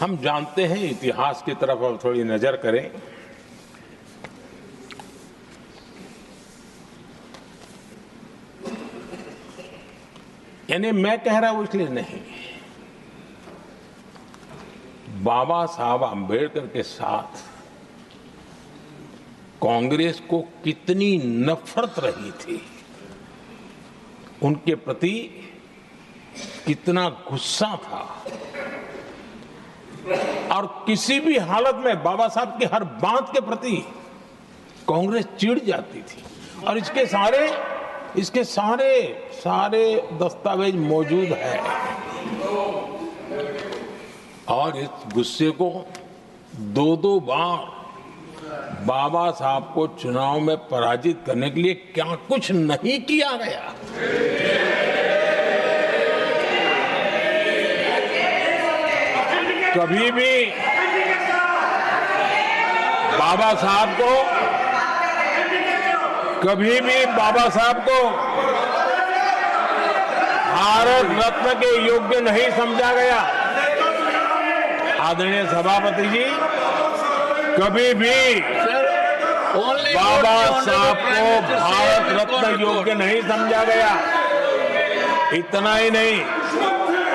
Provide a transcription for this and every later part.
हम जानते हैं, इतिहास की तरफ अब थोड़ी नजर करें। यानी मैं कह रहा हूं इसलिए नहीं, बाबा साहब आम्बेडकर के साथ कांग्रेस को कितनी नफरत रही थी, उनके प्रति कितना गुस्सा था, और किसी भी हालत में बाबा साहब की हर बात के प्रति कांग्रेस चिढ़ जाती थी। और इसके सारे दस्तावेज मौजूद है। और इस गुस्से को दो बार बाबा साहब को चुनाव में पराजित करने के लिए क्या कुछ नहीं किया गया। कभी भी बाबा साहब को भारत रत्न के योग्य नहीं समझा गया। आदरणीय सभापति जी, कभी भी बाबा साहब को भारत रत्न योग्य नहीं समझा गया। इतना ही नहीं,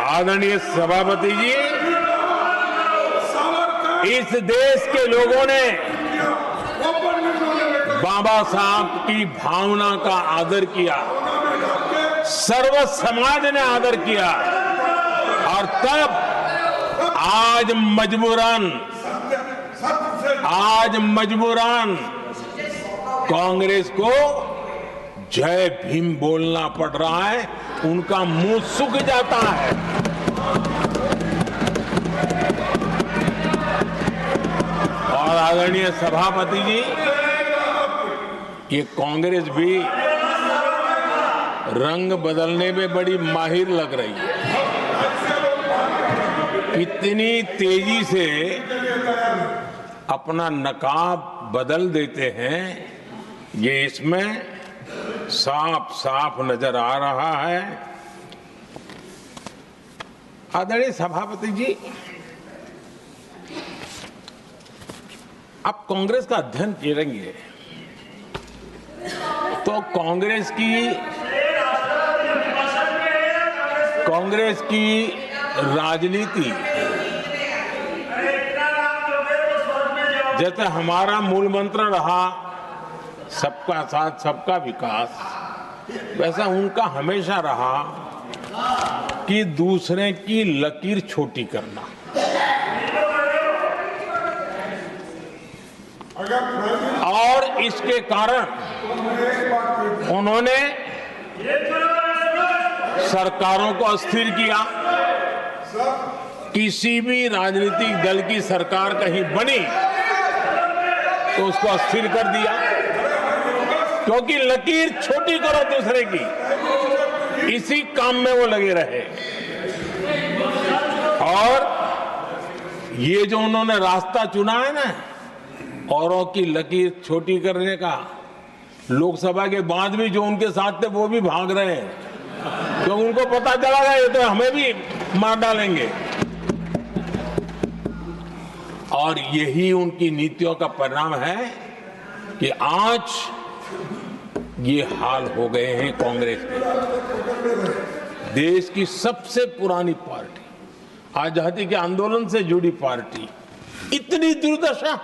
आदरणीय सभापति जी, इस देश के लोगों ने बाबा साहब की भावना का आदर किया, सर्व समाज ने आदर किया, और तब आज मजबूरन कांग्रेस को जय भीम बोलना पड़ रहा है। उनका मुंह सूख जाता है। और आदरणीय सभापति जी, ये कांग्रेस भी रंग बदलने में बड़ी माहिर लग रही है। कितनी तेजी से अपना नकाब बदल देते हैं, ये इसमें साफ साफ नजर आ रहा है। आदरणीय सभापति जी, आप कांग्रेस का अध्ययन करेंगे तो कांग्रेस की राजनीति, जैसे हमारा मूल मंत्र रहा सबका साथ सबका विकास, वैसा उनका हमेशा रहा कि दूसरे की लकीर छोटी करना। और इसके कारण उन्होंने सरकारों को अस्थिर किया। किसी भी राजनीतिक दल की सरकार कहीं बनी तो उसको अस्थिर कर दिया, क्योंकि लकीर छोटी करो दूसरे की, इसी काम में वो लगे रहे। और ये जो उन्होंने रास्ता चुना है ना, औरों की लकीर छोटी करने का, लोकसभा के बाद भी जो उनके साथ थे वो भी भाग रहे हैं, तो उनको पता चला गया ये तो हमें भी मार डालेंगे। और यही उनकी नीतियों का परिणाम है कि आज ये हाल हो गए हैं कांग्रेस के। देश की सबसे पुरानी पार्टी, आजादी के आंदोलन से जुड़ी पार्टी, इतनी दुर्दशा।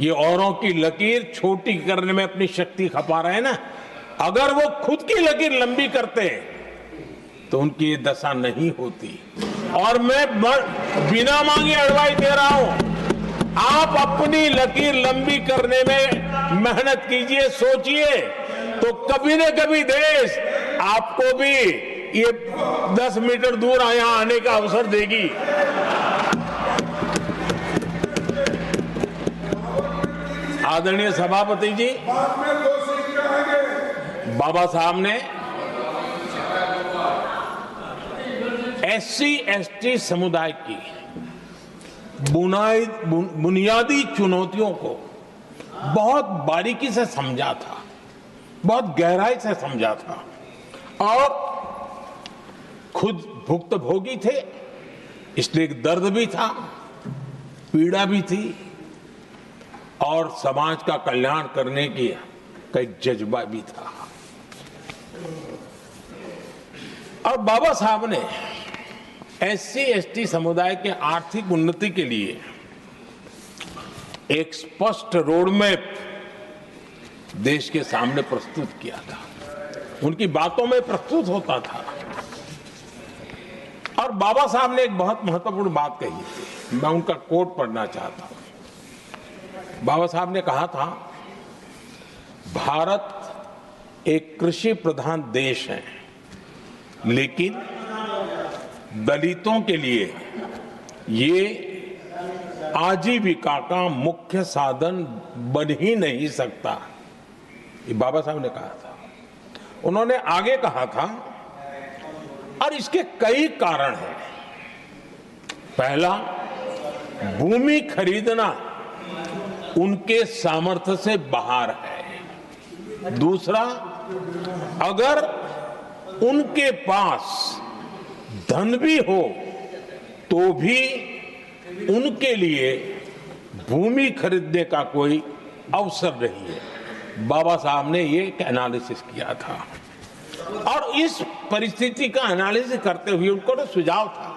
ये औरों की लकीर छोटी करने में अपनी शक्ति खपा रहे हैं ना। अगर वो खुद की लकीर लंबी करते तो उनकी ये दशा नहीं होती। और मैं बिना मांगे एडवाइस दे रहा हूं, आप अपनी लकीर लंबी करने में मेहनत कीजिए, सोचिए, तो कभी न कभी देश आपको भी ये 10 मीटर दूर यहां आने का अवसर देगी। आदरणीय सभापति जी, बाबा साहब ने SC/ST समुदाय की बुनियादी चुनौतियों को बहुत बारीकी से समझा था, बहुत गहराई से समझा था, और खुद भुक्तभोगी थे इसलिए एक दर्द भी था, पीड़ा भी थी और समाज का कल्याण करने की का एक जज्बा भी था। और बाबा साहब ने एससी एसटी समुदाय के आर्थिक उन्नति के लिए एक स्पष्ट रोडमैप देश के सामने प्रस्तुत किया था। उनकी बातों में प्रस्तुत होता था। और बाबा साहब ने एक बहुत महत्वपूर्ण बात कही थी, मैं उनका कोट पढ़ना चाहता हूं। बाबा साहब ने कहा था, भारत एक कृषि प्रधान देश है, लेकिन दलितों के लिए ये आजीविका का मुख्य साधन बन ही नहीं सकता। ये बाबा साहब ने कहा था। उन्होंने आगे कहा था, और इसके कई कारण हैं। पहला, भूमि खरीदना उनके सामर्थ्य से बाहर है। दूसरा, अगर उनके पास धन भी हो तो भी उनके लिए भूमि खरीदने का कोई अवसर नहीं है। बाबा साहब ने ये एक एनालिसिस किया था और इस परिस्थिति का एनालिसिस करते हुए उनको तो सुझाव था।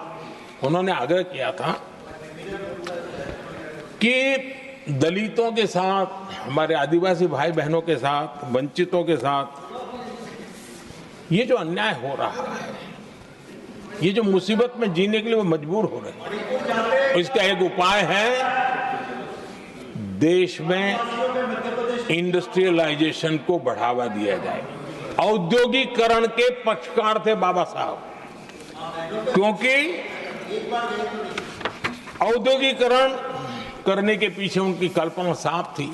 उन्होंने आग्रह किया था कि दलितों के साथ, हमारे आदिवासी भाई बहनों के साथ, वंचितों के साथ ये जो अन्याय हो रहा है, ये जो मुसीबत में जीने के लिए वो मजबूर हो रहे हैं, इसका एक उपाय है देश में इंडस्ट्रियलाइजेशन को बढ़ावा दिया जाए। औद्योगिकरण के पक्षकार थे बाबा साहब, क्योंकि औद्योगिकरण करने के पीछे उनकी कल्पना साफ थी।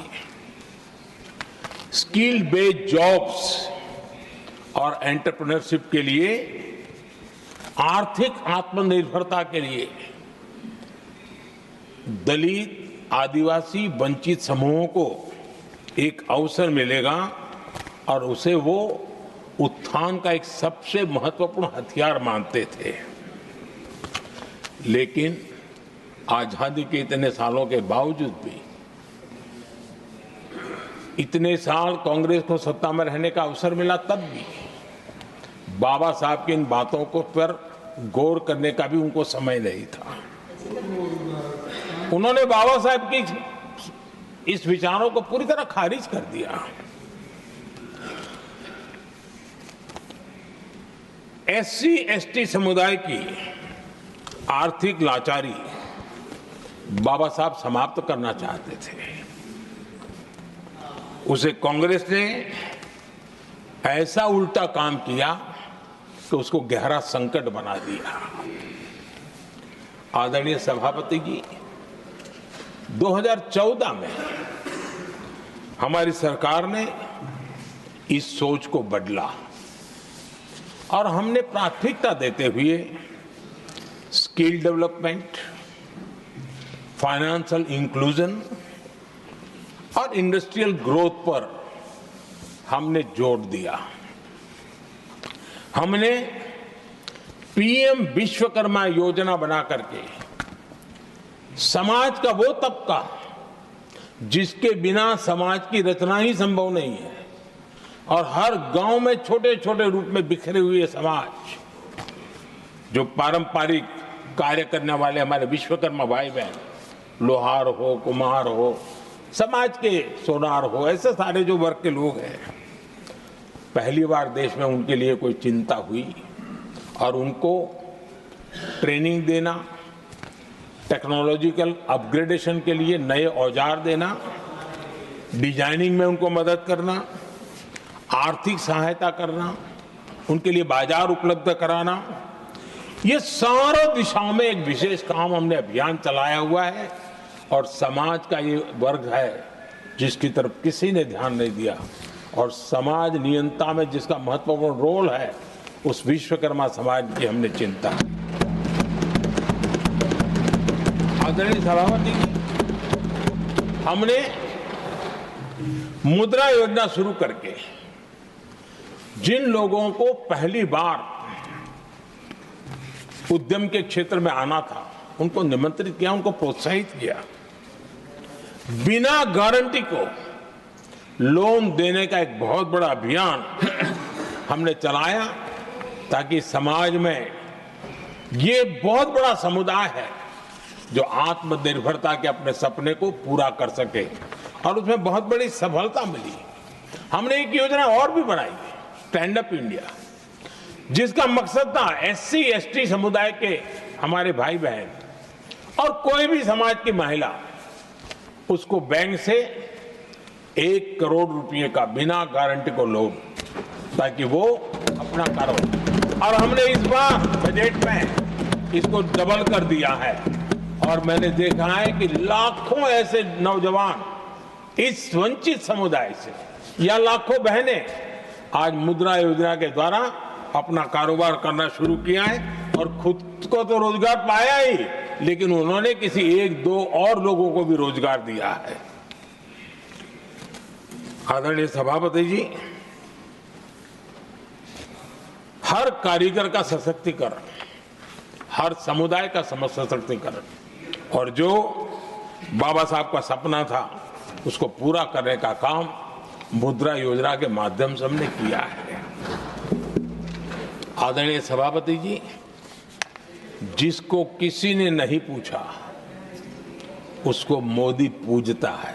स्किल बेस्ड जॉब्स और एंटरप्रेन्योरशिप के लिए, आर्थिक आत्मनिर्भरता के लिए दलित, आदिवासी, वंचित समूहों को एक अवसर मिलेगा और उसे वो उत्थान का एक सबसे महत्वपूर्ण हथियार मानते थे। लेकिन आजादी के इतने सालों के बावजूद भी, इतने साल कांग्रेस को सत्ता में रहने का अवसर मिला, तब भी बाबा साहब की इन बातों को पर गौर करने का भी उनको समय नहीं था। उन्होंने बाबा साहब की इस विचारों को पूरी तरह खारिज कर दिया। एससी एसटी समुदाय की आर्थिक लाचारी बाबा साहब समाप्त करना चाहते थे। उसे कांग्रेस ने ऐसा उल्टा काम किया कि उसको गहरा संकट बना दिया। आदरणीय सभापति जी, 2014 में हमारी सरकार ने इस सोच को बदला और हमने प्राथमिकता देते हुए स्किल डेवलपमेंट, फाइनेंशियल इंक्लूजन और इंडस्ट्रियल ग्रोथ पर हमने जोर दिया। हमने पीएम विश्वकर्मा योजना बना करके समाज का वो तबका जिसके बिना समाज की रचना ही संभव नहीं है, और हर गांव में छोटे छोटे रूप में बिखरे हुए समाज, जो पारंपरिक कार्य करने वाले हमारे विश्वकर्मा भाई बहन, लोहार हो, कुम्हार हो, समाज के सोनार हो, ऐसे सारे जो वर्ग के लोग हैं, पहली बार देश में उनके लिए कोई चिंता हुई और उनको ट्रेनिंग देना, टेक्नोलॉजिकल अपग्रेडेशन के लिए नए औजार देना, डिजाइनिंग में उनको मदद करना, आर्थिक सहायता करना, उनके लिए बाजार उपलब्ध कराना, ये सारों दिशाओं में एक विशेष काम हमने अभियान चलाया हुआ है। और समाज का ये वर्ग है जिसकी तरफ किसी ने ध्यान नहीं दिया, और समाज नियंत्रण में जिसका महत्वपूर्ण रोल है, उस विश्वकर्मा समाज की हमने चिंता। आदरणीय सभापति जी, हमने मुद्रा योजना शुरू करके जिन लोगों को पहली बार उद्यम के क्षेत्र में आना था, उनको निमंत्रित किया, उनको प्रोत्साहित किया। बिना गारंटी को लोन देने का एक बहुत बड़ा अभियान हमने चलाया, ताकि समाज में ये बहुत बड़ा समुदाय है जो आत्मनिर्भरता के अपने सपने को पूरा कर सके, और उसमें बहुत बड़ी सफलता मिली। हमने एक योजना और भी बनाई, स्टैंड अप इंडिया, जिसका मकसद था SC ST समुदाय के हमारे भाई बहन और कोई भी समाज की महिला, उसको बैंक से 1 करोड़ रुपए का बिना गारंटी को लोन, ताकि वो अपना कारोबार। और हमने इस बार बजट में इसको डबल कर दिया है, और मैंने देखा है कि लाखों ऐसे नौजवान इस वंचित समुदाय से, या लाखों बहनें आज मुद्रा योजना के द्वारा अपना कारोबार करना शुरू किया है, और खुद को तो रोजगार पाया ही, लेकिन उन्होंने किसी 1-2 और लोगों को भी रोजगार दिया है। आदरणीय सभापति जी, हर कारीगर का सशक्तिकरण, हर समुदाय का सशक्तिकरण, और जो बाबा साहब का सपना था उसको पूरा करने का काम मुद्रा योजना के माध्यम से हमने किया है। आदरणीय सभापति जी, जिसको किसी ने नहीं पूछा उसको मोदी पूजता है।